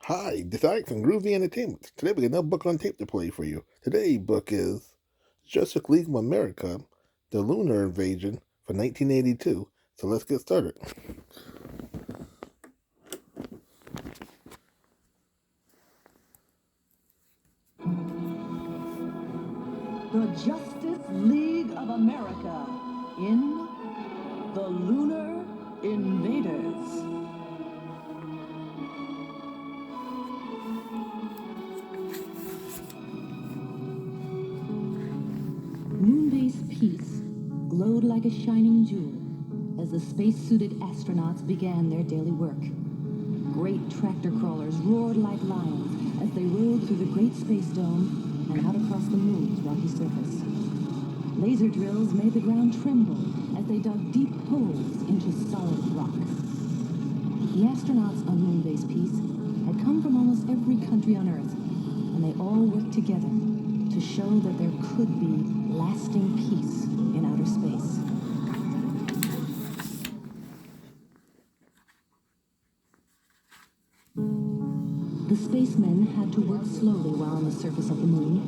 Hi, this is Ike from Groovy Entertainment. Today we got another book on tape to play for you. Today's book is Justice League of America, The Lunar Invasion for 1982. So let's get started. The Justice League of America in The Lunar Invaders. Moonbase Peace glowed like a shining jewel as the space-suited astronauts began their daily work. Great tractor crawlers roared like lions as they rode through the Great Space Dome and out across the moon's rocky surface. Laser drills made the ground tremble as they dug deep holes into solid rock. The astronauts on Moonbase Peace had come from almost every country on Earth, and they all worked together to show that there could be lasting peace in outer space. The spacemen had to work slowly while on the surface of the moon.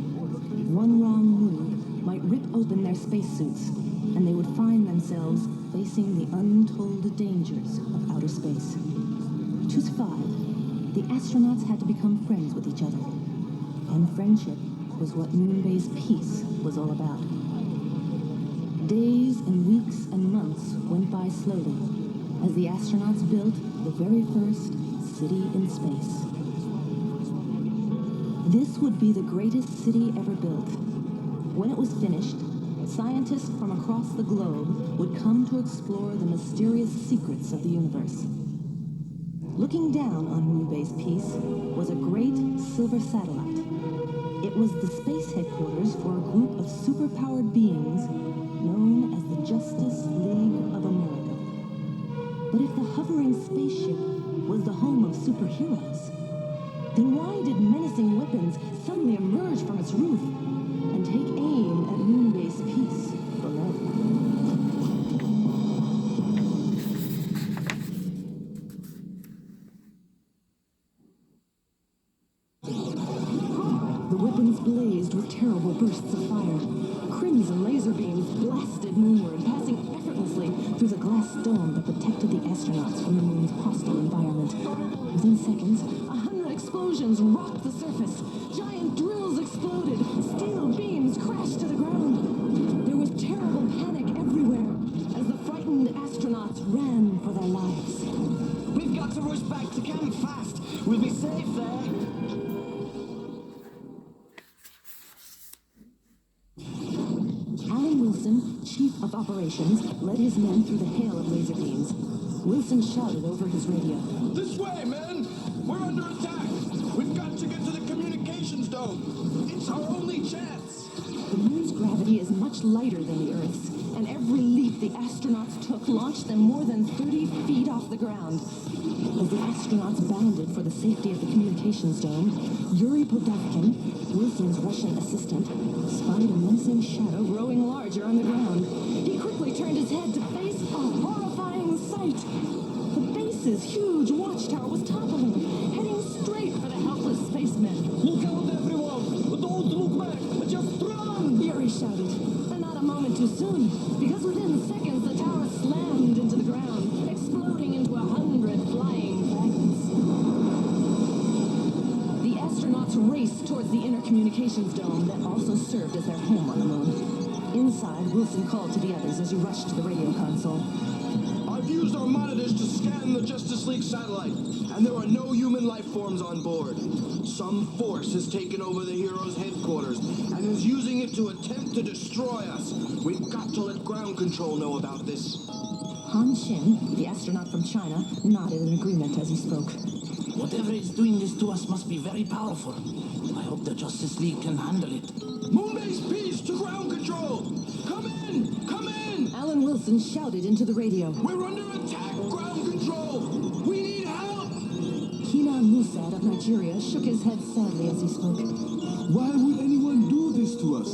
One wrong move might rip open their spacesuits, and they would find themselves facing the untold dangers of outer space. To survive, the astronauts had to become friends with each other, and friendship was what Moonbase Peace was all about. Days and weeks and months went by slowly as the astronauts built the very first city in space. This would be the greatest city ever built. When it was finished, scientists from across the globe would come to explore the mysterious secrets of the universe. Looking down on Moonbase Peace was a great silver satellite. It was the space headquarters for a group of superpowered beings known as the Justice League of America. But if the hovering spaceship was the home of superheroes, then why did menacing weapons suddenly emerge from its roof and take aim at Moonbase Peace below? The weapons blazed with terrible bursts of fire. Crimson laser beams blasted moonward, passing effortlessly through the glass dome that protected the astronauts from the moon's hostile environment. Within seconds, 100 explosions rocked the surface. Giant drills exploded. Steel beams crashed to the ground. There was terrible panic everywhere as the frightened astronauts ran for their lives. We've got to rush back to camp fast. We'll be safe there. Alan Wilson, Chief of Operations, led his men through the hail of laser beams. Wilson shouted over his radio. This way, men! We're under attack! We've got to get to the communications dome! It's our only chance! The moon's gravity is much lighter than the Earth's, and every leap the astronauts took launched them more than 30 feet off the ground. As the astronauts bounded for the safety of the communications dome, Yuri Podavkin, Wilson's Russian assistant, spied a menacing shadow growing larger on the ground. He quickly turned his head to face a horrifying sight. The base's huge watchtower was toppling, heading straight for the helpless spacemen. Look out, everyone! Don't look back! Just run! Yuri shouted, but not a moment too soon, because within seconds the tower slammed into the ground, exploding into 100 flying fragments. The astronauts raced towards the inner communications dome that also served as their home on the moon. Inside, Wilson called to the others as he rushed to the radio console. I've used our monitors to scan the Justice League satellite, and there are no human life forms on board. Some force has taken over the heroes' headquarters and is using it to attempt to destroy us. We've got to let ground control know about this. Han Xin, the astronaut from China, nodded in agreement as he spoke. Whatever is doing this to us must be very powerful. I hope the Justice League can handle it. Moonbase Peace to ground control! Come in! Come in! Alan Wilson shouted into the radio. We're under attack! Ground control! We need help! Kenan Musad of Nigeria shook his head sadly as he spoke. Why would anyone do this to us?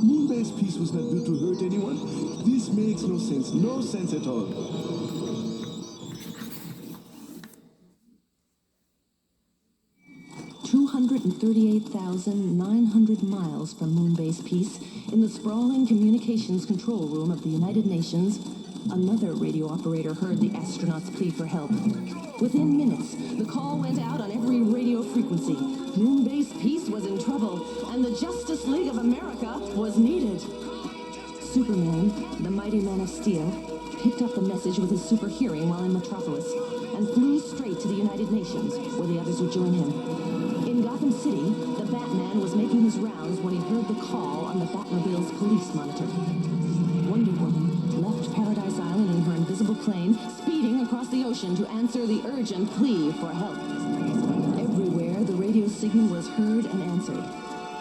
Moonbase Peace was not built to hurt anyone. This makes no sense. No sense at all. 138,900 miles from Moonbase Peace, in the sprawling communications control room of the United Nations, another radio operator heard the astronauts' plea for help. Within minutes, the call went out on every radio frequency. Moonbase Peace was in trouble, and the Justice League of America was needed. Superman, the mighty man of steel, picked up the message with his super hearing while in Metropolis and flew straight to the United Nations, where the others would join him. In Gotham City, the Batman was making his rounds when he heard the call on the Batmobile's police monitor. Wonder Woman left Paradise Island in her invisible plane, speeding across the ocean to answer the urgent plea for help. Everywhere, the radio signal was heard and answered.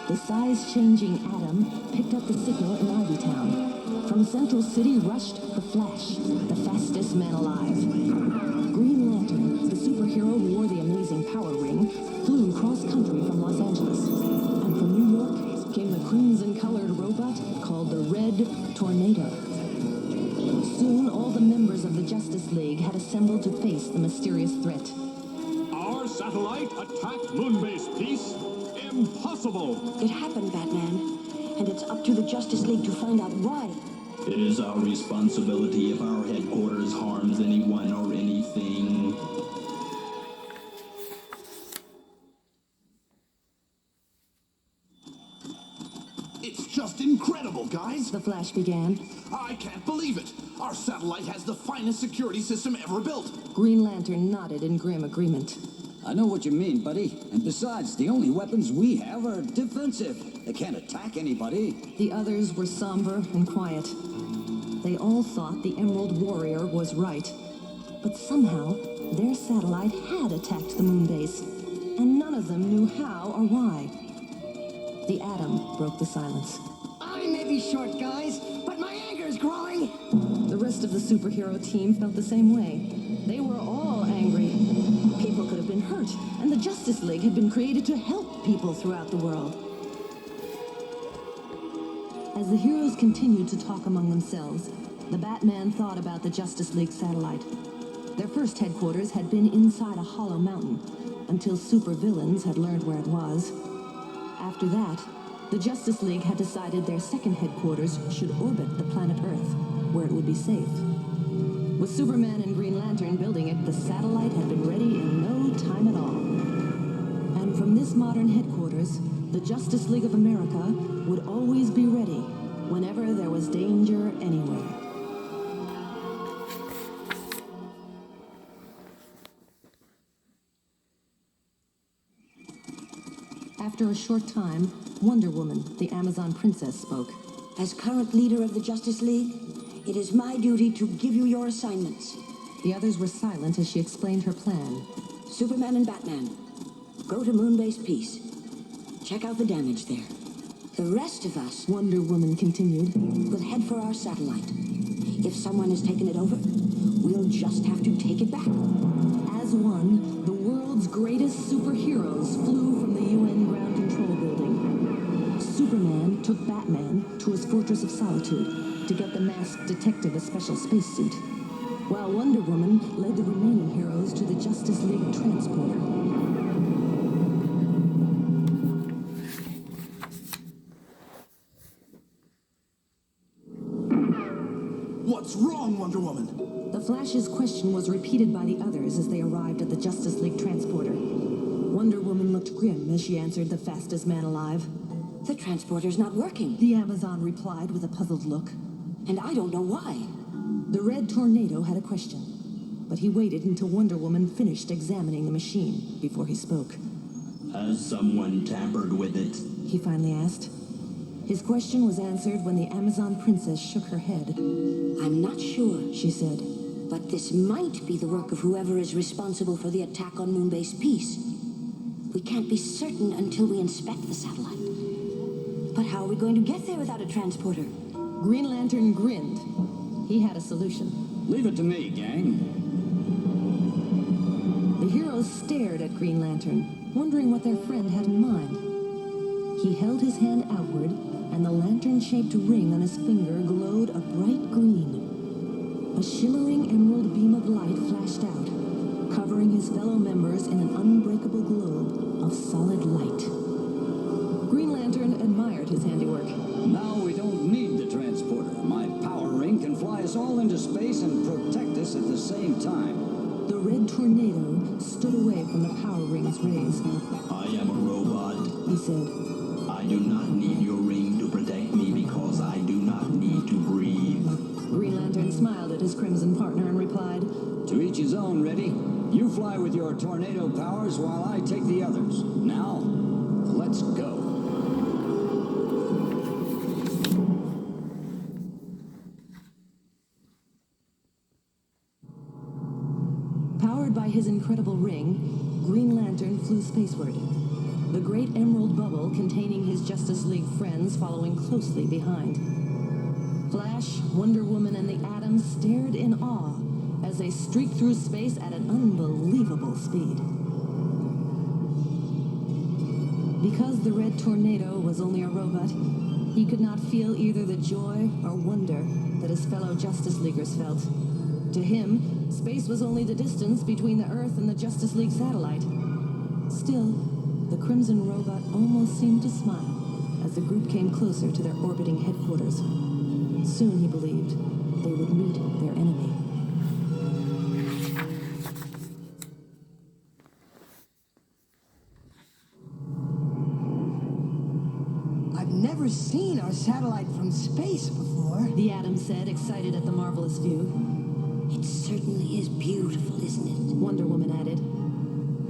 The size-changing Atom picked up the signal in Ivytown. From Central City rushed the Flash, the fastest man alive. Green Lantern, the superhero who wore the amazing power ring, flew cross-country from Los Angeles. And from New York came the crimson-colored robot called the Red Tornado. Soon, all the members of the Justice League had assembled to face the mysterious threat. Our satellite attacked Moonbase Peace? Impossible! It happened, Batman. And it's up to the Justice League to find out why. It is our responsibility if our headquarters harms anyone or anything. It's just incredible, guys. The Flash began. I can't believe it. Our satellite has the finest security system ever built. Green Lantern nodded in grim agreement. I know what you mean, buddy. And besides, the only weapons we have are defensive. They can't attack anybody. The others were somber and quiet. They all thought the Emerald Warrior was right. But somehow, their satellite had attacked the moonbase. And none of them knew how or why. The Atom broke the silence. I may be short, guys, but my anger's growing. The rest of the superhero team felt the same way. They were all angry. People could have been hurt, and the Justice League had been created to help people throughout the world. As the heroes continued to talk among themselves, the Batman thought about the Justice League satellite. Their first headquarters had been inside a hollow mountain, until supervillains had learned where it was. After that, the Justice League had decided their second headquarters should orbit the planet Earth, where it would be safe. With Superman and Green Lantern building it, the satellite had been ready in no time at all. And from this modern headquarters, the Justice League of America would always be ready whenever there was danger anywhere. After a short time, Wonder Woman, the Amazon princess, spoke. As current leader of the Justice League, it is my duty to give you your assignments. The others were silent as she explained her plan. Superman and Batman, go to Moonbase Peace. Check out the damage there. The rest of us, Wonder Woman continued, will head for our satellite. If someone has taken it over, we'll just have to take it back. As one, the world's greatest superheroes flew from the UN ground control building. Superman took Batman to his Fortress of Solitude to get the masked detective a special spacesuit, while Wonder Woman led the remaining heroes to the Justice League transporter. What's wrong, Wonder Woman? The Flash's question was repeated by the others as they arrived at the Justice League transporter. Wonder Woman looked grim as she answered the fastest man alive. The transporter's not working, The Amazon replied with a puzzled look. and I don't know why. The Red Tornado had a question, but he waited until Wonder Woman finished examining the machine before he spoke. Has someone tampered with it? He finally asked. His question was answered when the Amazon princess shook her head. I'm not sure, She said, but this might be the work of whoever is responsible for the attack on Moonbase Peace. We can't be certain until we inspect the satellite. But how are we going to get there without a transporter? Green Lantern grinned. He had a solution. Leave it to me, gang. The heroes stared at Green Lantern, wondering what their friend had in mind. He held his hand outward, and the lantern-shaped ring on his finger glowed a bright green. A shimmering emerald beam of light flashed out, covering his fellow members in an unbreakable globe of solid light. his handiwork. Now we don't need the transporter. My power ring can fly us all into space and protect us at the same time. The red tornado stood away from the power ring's rays. I am a robot. He said, I do not need your ring to protect me because I do not need to breathe. Green Lantern smiled at his crimson partner and replied, To each his own, Reddy. You fly with your tornado powers while I take the others. Now, let's go. Powered by his incredible ring, Green Lantern flew spaceward. The great emerald bubble containing his Justice League friends following closely behind. Flash, Wonder Woman, and the Atom stared in awe as they streaked through space at an unbelievable speed. Because the red tornado was only a robot, he could not feel either the joy or wonder that his fellow Justice Leaguers felt. To him, space was only the distance between the Earth and the Justice League satellite. Still, the Crimson Robot almost seemed to smile as the group came closer to their orbiting headquarters. Soon, he believed, they would meet their enemy. I've never seen our satellite from space before. The Atom said, excited at the marvelous view. It certainly is beautiful, isn't it? Wonder Woman added.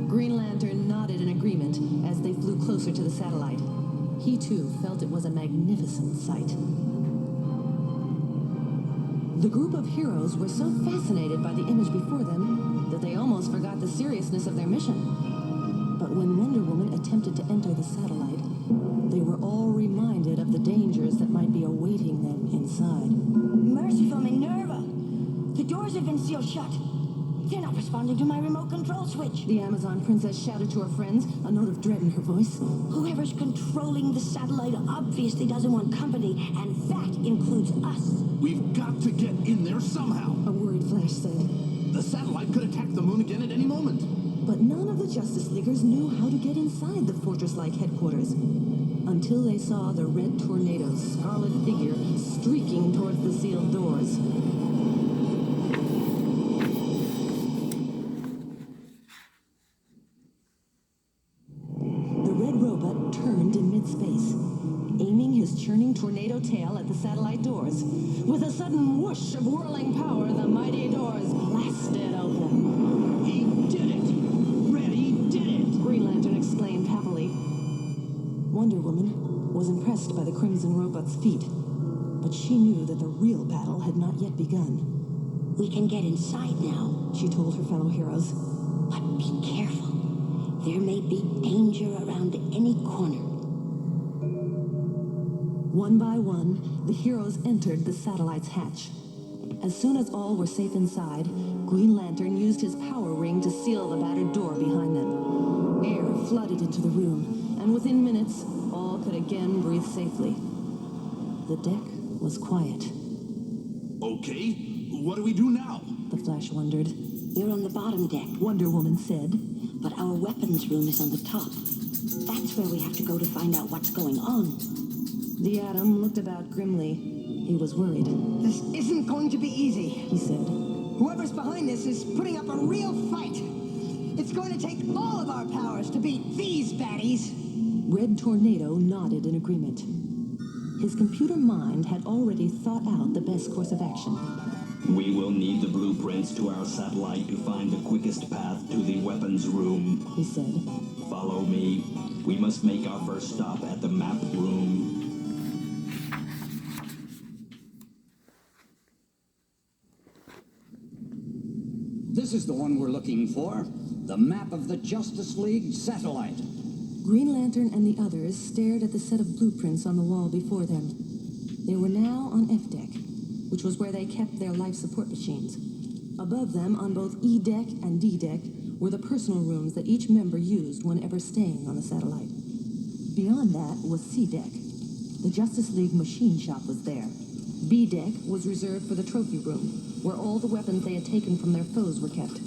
Green Lantern nodded in agreement as they flew closer to the satellite. He too felt it was a magnificent sight. The group of heroes were so fascinated by the image before them that they almost forgot the seriousness of their mission. But when Wonder Woman attempted to enter the satellite, they were all reminded of the dangers that might be awaiting them inside. Merciful Minerva! The doors have been sealed shut. They're not responding to my remote control switch. The Amazon princess shouted to her friends, a note of dread in her voice. Whoever's controlling the satellite obviously doesn't want company, and that includes us. We've got to get in there somehow. A worried Flash said. The satellite could attack the moon again at any moment. But none of the Justice Leaguers knew how to get inside the fortress-like headquarters until they saw the red tornado's scarlet figure streaking towards the sealed doors. The red robot turned in mid-space, aiming his churning tornado tail at the satellite doors. With a sudden whoosh of whirling power, the mighty doors blasted open. He did it! Reddy did it! Green Lantern exclaimed happily. Wonder Woman was impressed by the Crimson Robot's feat, but she knew that the real battle had not yet begun. We can get inside now, She told her fellow heroes. but be careful. There may be danger around any corner. One by one, the heroes entered the satellite's hatch. As soon as all were safe inside, Green Lantern used his power ring to seal the battered door behind them. Air flooded into the room, and within minutes, all could again breathe safely. The deck was quiet. Okay, what do we do now? The Flash wondered. We're on the bottom deck, Wonder Woman said. but our weapons room is on the top. That's where we have to go to find out what's going on. The Atom looked about grimly. He was worried. This isn't going to be easy. He said, Whoever's behind this is putting up a real fight. It's going to take all of our powers to beat these baddies. Red Tornado nodded in agreement. His computer mind had already thought out the best course of action. We will need the blueprints to our satellite to find the quickest path to the weapons room. He said, Follow me. We must make our first stop at the map room. This is the one we're looking for. The map of the Justice League satellite. Green Lantern and the others stared at the set of blueprints on the wall before them. They were now on F deck, which was where they kept their life support machines. Above them, on both E deck and D deck, were the personal rooms that each member used whenever staying on the satellite. Beyond that was C deck. The Justice League machine shop was there. B deck was reserved for the trophy room, where all the weapons they had taken from their foes were kept.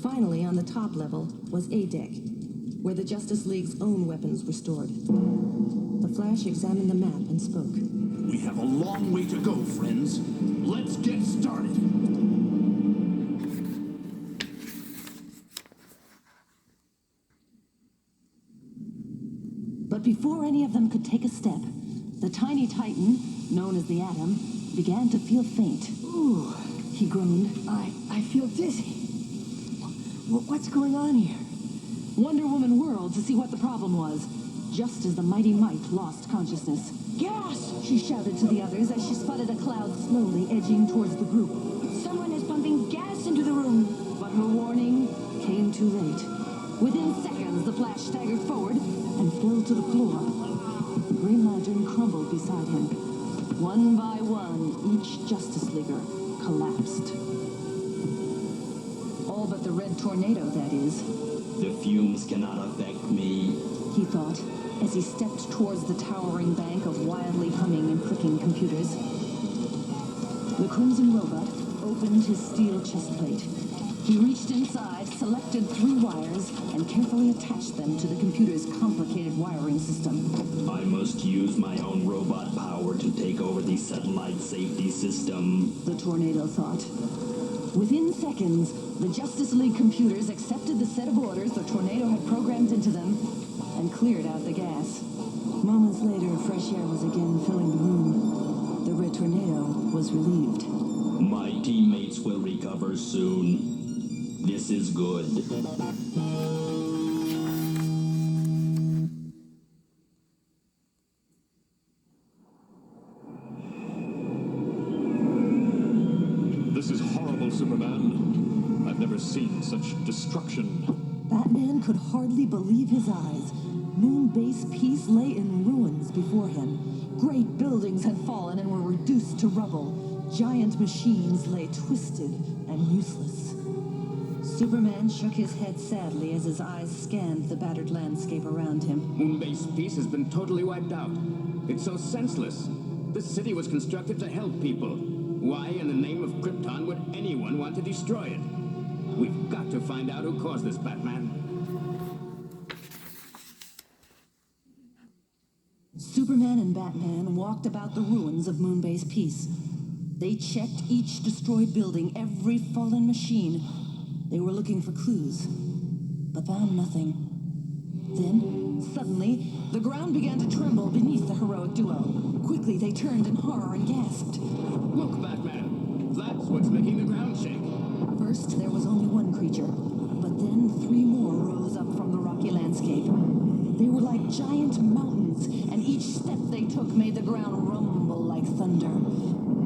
Finally, on the top level was A deck. where the Justice League's own weapons were stored. The Flash examined the map and spoke. We have a long way to go, friends. Let's get started. But before any of them could take a step, the tiny titan, known as the Atom, began to feel faint. Ooh, He groaned. I feel dizzy. What's going on here? Wonder Woman whirled to see what the problem was, just as the mighty Mite lost consciousness. Gas! She shouted to the others as she spotted a cloud slowly edging towards the group. Someone is pumping gas into the room. But her warning came too late. Within seconds, the Flash staggered forward and fell to the floor. The Green Lantern crumbled beside him. One by one, each Justice Leaguer collapsed. All but the red tornado, that is. The fumes cannot affect me, He thought, as he stepped towards the towering bank of wildly humming and clicking computers. The Crimson Robot opened his steel chest plate. He reached inside, selected 3 wires, and carefully attached them to the computer's complicated wiring system. I must use my own robot power to take over the satellite safety system. The tornado thought. Within seconds, the Justice League computers accepted the set of orders the tornado had programmed into them and cleared out the gas. Moments later, fresh air was again filling the room. The red tornado was relieved. My teammates will recover soon. This is good. This is horrible, Superman. I've never seen such destruction. Batman could hardly believe his eyes. Moonbase Peace lay in ruins before him. Great buildings had fallen and were reduced to rubble. Giant machines lay twisted and useless. Superman shook his head sadly as his eyes scanned the battered landscape around him. Moonbase Peace has been totally wiped out. It's so senseless. This city was constructed to help people. Why, in the name of Krypton, would anyone want to destroy it? We've got to find out who caused this, Batman. Superman and Batman walked about the ruins of Moonbase Peace. They checked each destroyed building, every fallen machine. They were looking for clues, but found nothing. Then, suddenly, the ground began to tremble beneath the heroic duo. Quickly, they turned in horror and gasped. Look, Batman. That's what's making the ground shake. First, there was only one creature, but then 3 more rose up from the rocky landscape. They were like giant mountains, and each step they took made the ground rumble like thunder.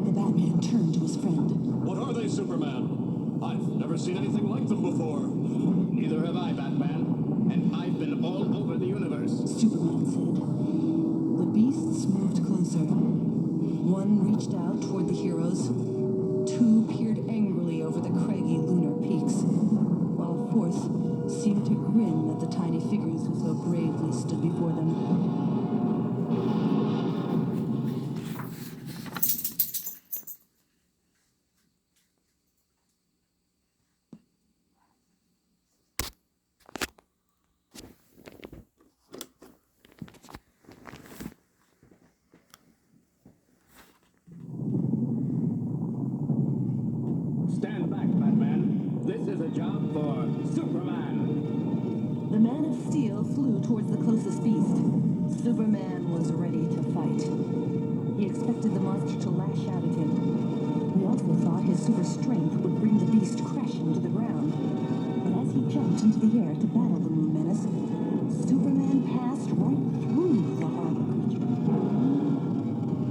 The Batman turned to his friend. What are they, Superman? I've never seen anything like them before. Neither have I, Batman. And I've been all over the universe. Superman said. The beasts moved closer. One reached out toward the heroes. 2 peered angrily over the craggy lunar peaks, while a 4th seemed to grin at the tiny figures who so bravely stood before them. Stand back, Batman. This is a job for Superman. The Man of Steel flew towards the closest beast. Superman was ready to fight. He expected the monster to lash out at him. He also thought his super strength would bring the beast crashing to the ground. But as he jumped into the air to battle the Moon Menace, Superman passed right through the horrible creature.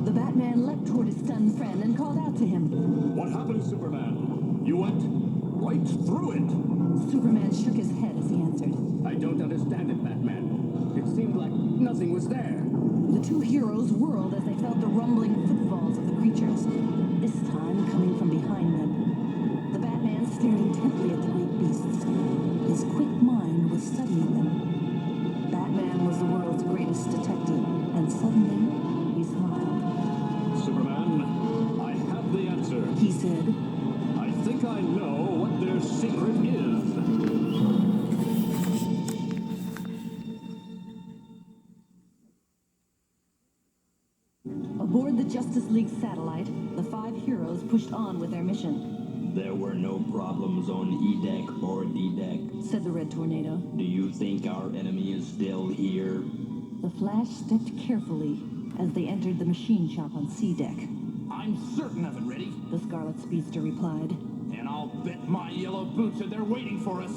The Batman leapt toward his stunned friend and called out to him. What happened, Superman? You went right through it. Superman shook his head as he answered. I don't understand it, Batman. It seemed like nothing was there. The 2 heroes whirled as they felt the rumbling footfalls of the creatures, this time coming from behind them. The Batman stared intently at the great beasts. His quick mind was studying them. Batman was the world's greatest detective, and suddenly he smiled. Superman, I have the answer. He said, I think I know what their secret is. Aboard the Justice League satellite, the 5 heroes pushed on with their mission. There were no problems on E-Deck or D-Deck, said the Red Tornado. Do you think our enemy is still here? The Flash stepped carefully as they entered the machine shop on C-Deck. I'm certain of it, Reddy. The Scarlet Speedster replied. And I'll bet my yellow boots are there waiting for us.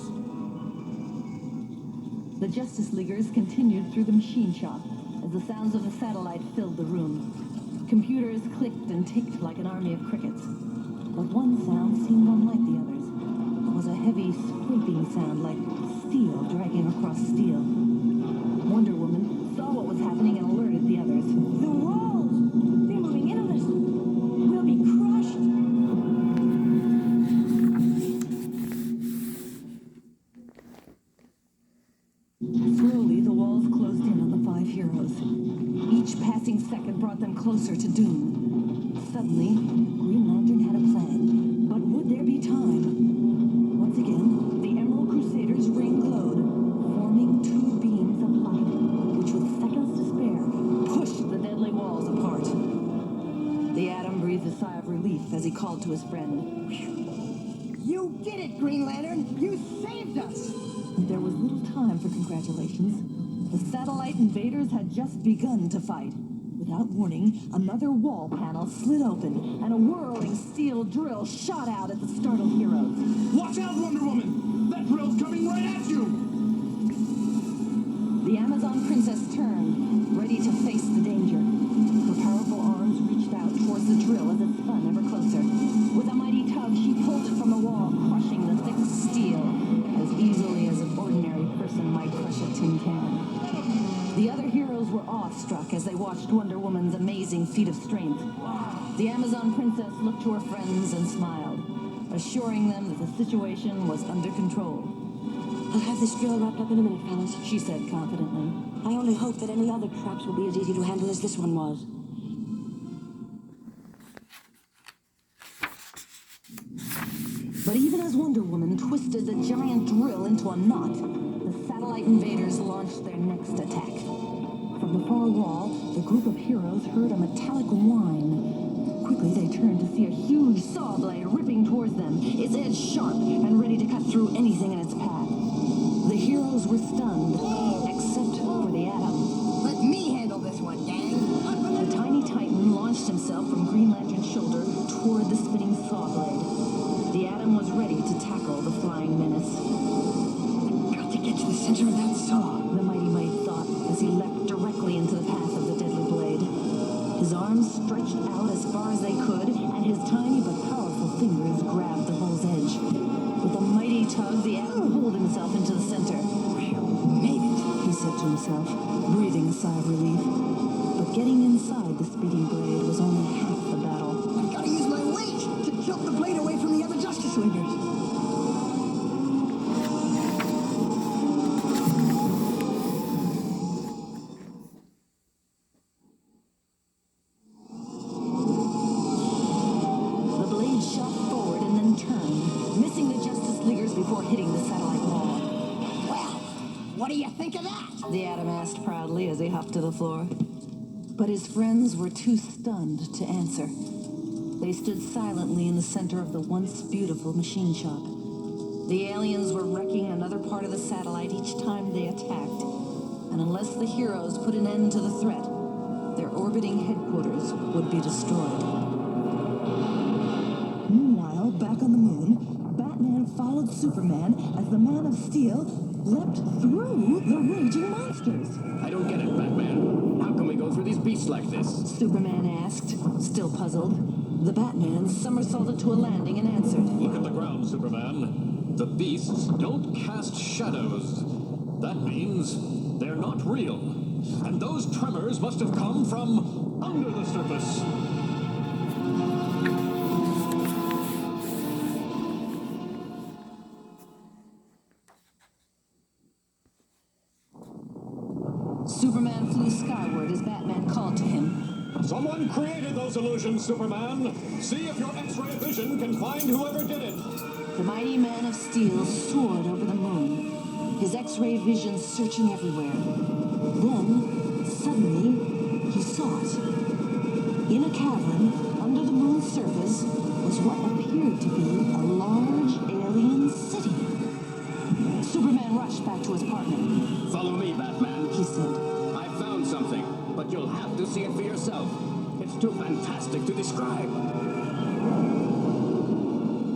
The Justice Leaguers continued through the machine shop as the sounds of the satellite filled the room. Computers clicked and ticked like an army of crickets. But one sound seemed unlike the others. It was a heavy, scraping sound like steel dragging across steel. Wonder Woman saw what was happening and alerted the others. The walls! They're moving in on us! We'll be crushed! Slowly, the walls closed in on the 5 heroes. Each passing second brought them closer to doom. Suddenly, Green Lantern had a plan. But would there be time? Once again, the Emerald Crusader's ring glowed, forming 2 beams of light, which with seconds to spare, pushed the deadly walls apart. The Atom breathed a sigh of relief as he called to his friend. You did it, Green Lantern! You saved us! There was little time for congratulations. The satellite invaders had just begun to fight. Without warning, another wall panel slid open, and a whirling steel drill shot out at the startled heroes. Watch out, Wonder Woman! That drill's coming right at you! The Amazon Princess turned, ready to face the danger. Her powerful arms reached out towards the drill as it spun ever closer. With a mighty tug, she pulled it from the wall, crushing the thick steel as easily as an ordinary person might crush a tin can. The other heroes were awestruck as they watched Wonder Woman's amazing feat of strength. The Amazon Princess looked to her friends and smiled, assuring them that the situation was under control. I'll have this drill wrapped up in a minute, fellas, she said confidently. I only hope that any other traps will be as easy to handle as this one was. But even as Wonder Woman twisted the giant drill into a knot, the satellite invaders launched their next attack. From the far wall, the group of heroes heard a metallic whine. Quickly, they turned to see a huge saw blade ripping towards them, its edge sharp and ready to cut through anything in its path. The heroes were stunned, except for the Atom. Let me handle this one, gang! The tiny Titan launched himself from Green Lantern's shoulder toward the spinning saw blade. The Atom was ready to tackle the flying menace. I've got to get to the center of that saw, the mighty Mite thought as he leapt directly into the path of the deadly blade. His arms stretched out as far as they could, and his tiny but powerful fingers grabbed the bull's edge. With a mighty tug, the Atom pulled himself into the center. Made it, he said to himself, breathing a sigh of relief. But getting inside the speeding blade was only half the battle. I've got to use my weight to tilt the blade away from the other Justice Leaguers. The blade shot forward and then turned, missing the Justice Leaguers before hitting the satellite wall. Well, what do you think of that? The Atom asked proudly as he hopped to the floor. But his friends were too stunned to answer. They stood silently in the center of the once beautiful machine shop. The aliens were wrecking another part of the satellite each time they attacked. And unless the heroes put an end to the threat, their orbiting headquarters would be destroyed. Meanwhile, back on the moon, Batman followed Superman as the Man of Steel leapt through the raging monsters. I don't get it, Batman. How can we go through these beasts like this? Superman asked, still puzzled. The Batman somersaulted to a landing and answered. Look at the ground, Superman. The beasts don't cast shadows. That means they're not real. And those tremors must have come from under the surface. Superman flew skyward as Batman called to him. Someone created those illusions, Superman. See if your X-ray vision can find whoever did it. The mighty Man of Steel soared over the moon, his X-ray vision searching everywhere. Then, suddenly, he saw it. In a cavern under the moon's surface was what appeared to be a large alien city. Superman rushed back to his partner. Follow me, Batman, He said. I found something, but you'll have to see it for yourself. It's too fantastic to describe.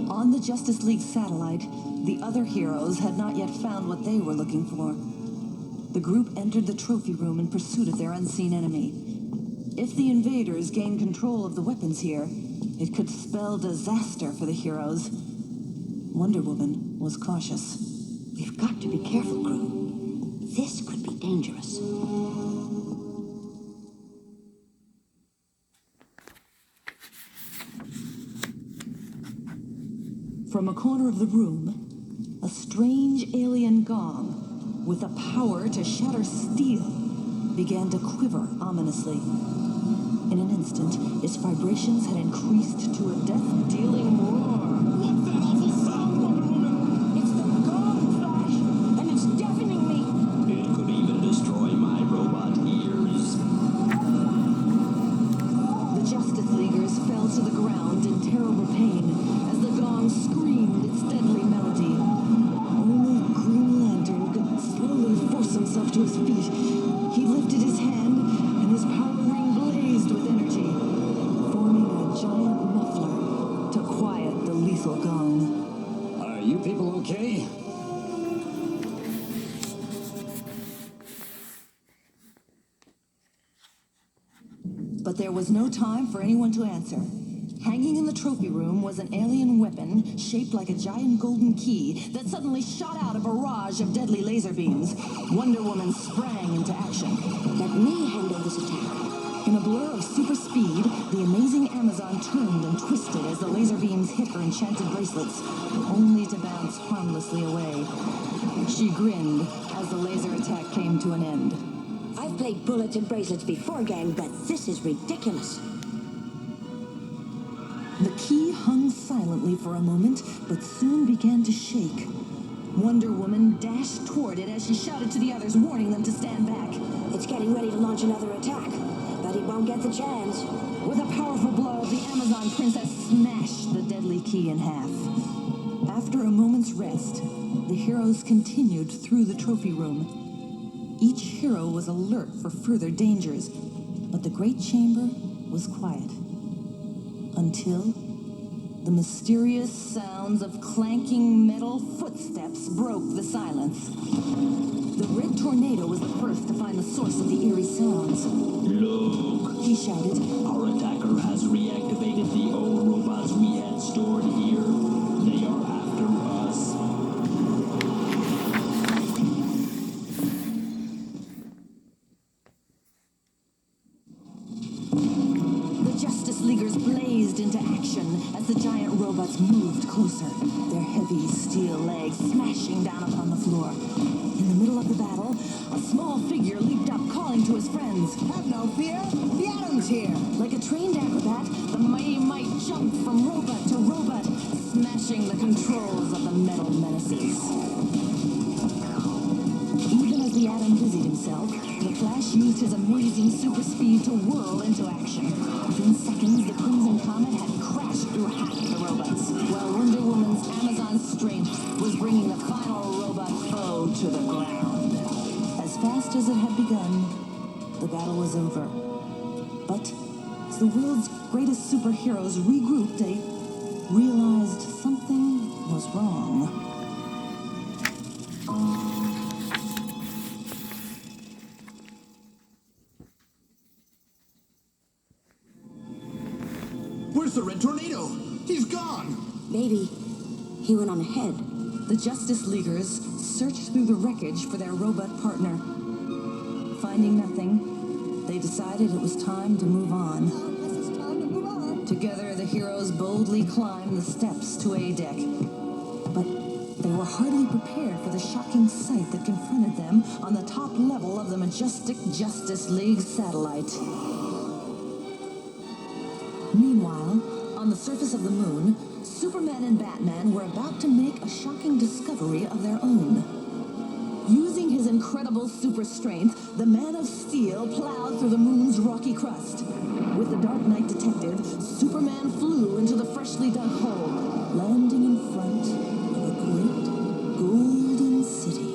On the Justice League satellite, the other heroes had not yet found what they were looking for. The group entered the trophy room in pursuit of their unseen enemy. If the invaders gained control of the weapons here, it could spell disaster for the heroes. Wonder Woman was cautious. We've got to be careful, crew. This could be dangerous. From a corner of the room, a strange alien gong with the power to shatter steel began to quiver ominously. In an instant, its vibrations had increased to a death-dealing roar. What's that awful sound, Wonder Woman? It's the gong, Flash, and it's deafening me. It could even destroy my robot ears. The Justice Leaguers fell to the ground in terrible pain as the gong screamed its deadly melody. Only Green Lantern could slowly force himself to his feet. He lifted his hand, and his power ring blazed with energy, forming a giant muffler to quiet the lethal gong. Are you people okay? But there was no time for anyone to answer. Hanging in the trophy room was an alien weapon shaped like a giant golden key that suddenly shot out a barrage of deadly laser beams. Wonder Woman sprang into action. Let me handle this attack. In a blur of super speed, the amazing Amazon turned and twisted as the laser beams hit her enchanted bracelets, only to bounce harmlessly away. She grinned as the laser attack came to an end. I've played bullets and bracelets before, gang, but this is ridiculous. The key hung silently for a moment, but soon began to shake. Wonder Woman dashed toward it as she shouted to the others, warning them to stand back. It's getting ready to launch another attack, but it won't get the chance. With a powerful blow, the Amazon Princess smashed the deadly key in half. After a moment's rest, the heroes continued through the trophy room. Each hero was alert for further dangers, but the great chamber was quiet. Until the mysterious sounds of clanking metal footsteps broke the silence. The red tornado was the first to find the source of the eerie sounds. Look, He shouted. our attacker has reactivated the old robots we had stored here. They are after us. The Justice Leaguers blazed into action as the giant robots moved closer, their heavy steel legs smashing down upon the floor. In the middle of the battle, a small figure leaped up, calling to his friends. Have no fear. The Atom's here. Like a trained acrobat, the mighty Might jumped from robot to robot, smashing the controls of the metal menaces. Even as the Atom busied himself, the Flash used his amazing super speed to whirl into action. Within seconds, the Crimson Comet had crashed through half the robots, while Wonder Woman's Amazon strength was bringing the final robot foe to the ground. As fast as it had begun, the battle was over. But as the world's greatest superheroes regrouped, they realized something was wrong. Where's the red tornado? He's gone. Maybe he went on ahead. The Justice Leaguers searched through the wreckage for their robot partner. Finding nothing, they decided it was time to move on. Guess it's time to move on. Together, the heroes boldly climbed the steps to A deck. But they were hardly prepared for the shocking sight that confronted them on the top level of the majestic Justice League satellite. Meanwhile, on the surface of the moon, Superman and Batman were about to make a shocking discovery of their own. Using his incredible super strength, the Man of Steel plowed through the moon's rocky crust. With the Dark Knight detective, Superman flew into the freshly dug hole, landing in front of a great golden city.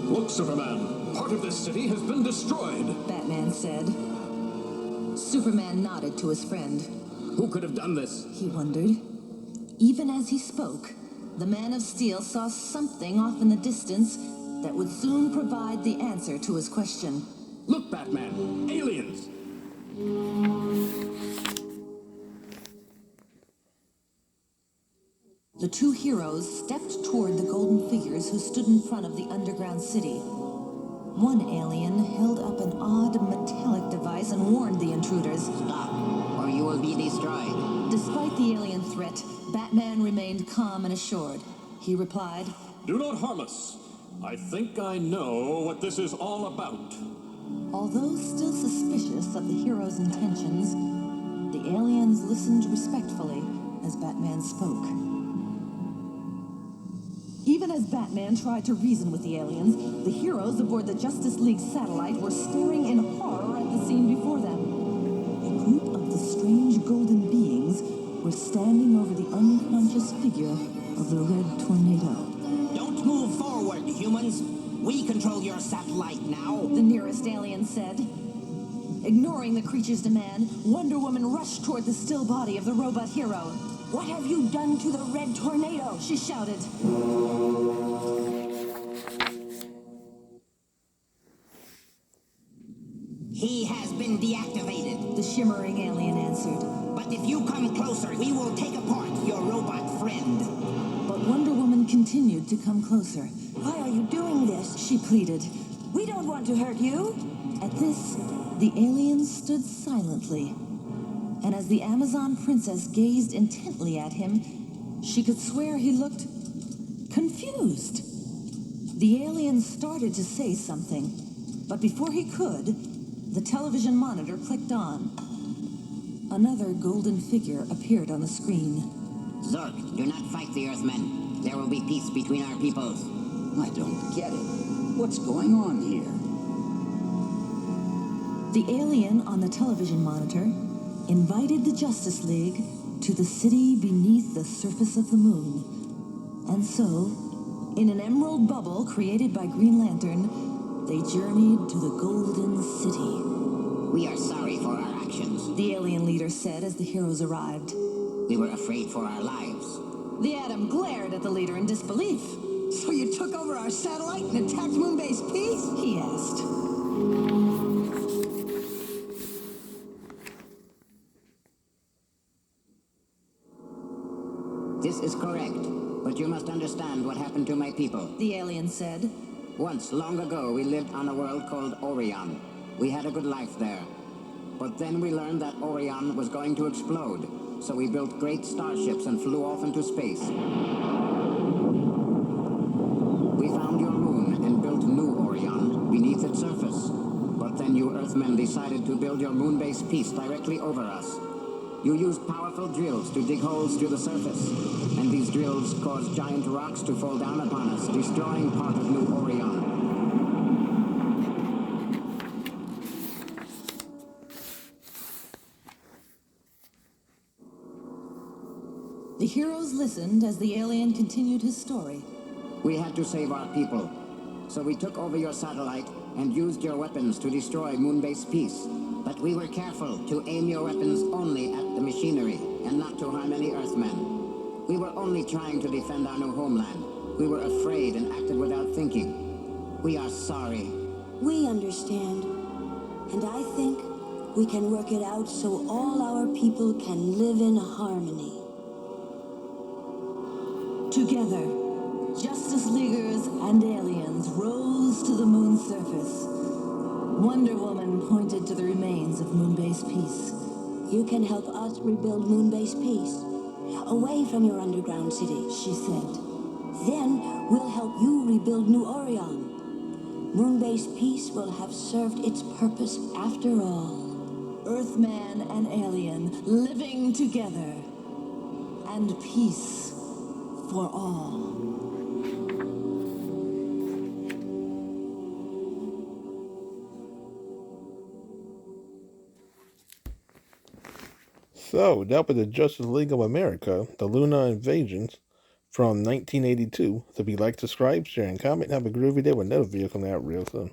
Look, Superman, part of this city has been destroyed. Batman said. Superman nodded to his friend. Who could have done this? He wondered. Even as he spoke, the Man of Steel saw something off in the distance that would soon provide the answer to his question. Look, Batman! Aliens! The two heroes stepped toward the golden figures who stood in front of the underground city. One alien held up an odd metallic device and warned the intruders. Stop, or you will be destroyed. Despite the alien threat, Batman remained calm and assured. He replied, Do not harm us. I think I know what this is all about. Although still suspicious of the hero's intentions, the aliens listened respectfully as Batman spoke. Even as Batman tried to reason with the aliens, the heroes aboard the Justice League satellite were staring in horror at the scene before them. A group of the strange golden beings were standing over the unconscious figure of the Red Tornado. Don't move forward, humans. We control your satellite now. The nearest alien said. Ignoring the creature's demand, Wonder Woman rushed toward the still body of the robot hero. What have you done to the Red Tornado? She shouted. He has been deactivated. The shimmering alien answered. But if you come closer, we will take apart your robot friend. But Wonder Woman continued to come closer. Why are you doing this? She pleaded. We don't want to hurt you. At this, the aliens stood silently. And as the Amazon princess gazed intently at him, she could swear he looked confused. The alien started to say something, but before he could, the television monitor clicked on. Another golden figure appeared on the screen. Zork, do not fight the Earthmen. There will be peace between our peoples. I don't get it. What's going on here? The alien on the television monitor invited the Justice League to the city beneath the surface of the moon. And so, in an emerald bubble created by Green Lantern, they journeyed to the Golden City. We are sorry for our actions. The alien leader said as the heroes arrived. We were afraid for our lives. The Atom glared at the leader in disbelief. So you took over our satellite and attacked Moonbase Peace? He asked. This is correct, but you must understand what happened to my people. The alien said. Once, long ago, we lived on a world called Orion. We had a good life there. But then we learned that Orion was going to explode, so we built great starships and flew off into space. We found your moon and built New Orion beneath its surface. But then you Earthmen decided to build your moon-based Peace directly over us. You used powerful drills to dig holes through the surface, and these drills caused giant rocks to fall down upon us, destroying part of New Orion. The heroes listened as the alien continued his story. We had to save our people, so we took over your satellite and used your weapons to destroy Moonbase Peace. But we were careful to aim your weapons only at the machinery and not to harm any Earthmen. We were only trying to defend our new homeland. We were afraid and acted without thinking. We are sorry. We understand. And I think we can work it out so all our people can live in harmony. Together, Justice Leaguers and aliens rose to the moon's surface. Wonder Woman pointed to the remains of Moonbase Peace. You can help us rebuild Moonbase Peace, away from your underground city, she said. Then we'll help you rebuild New Orion. Moonbase Peace will have served its purpose after all. Earthman and alien living together. And peace for all. So, that was the Justice League of America, the Lunar Invasions from 1982. So if you like, subscribe, share, and comment, have a groovy day with another video coming out real soon.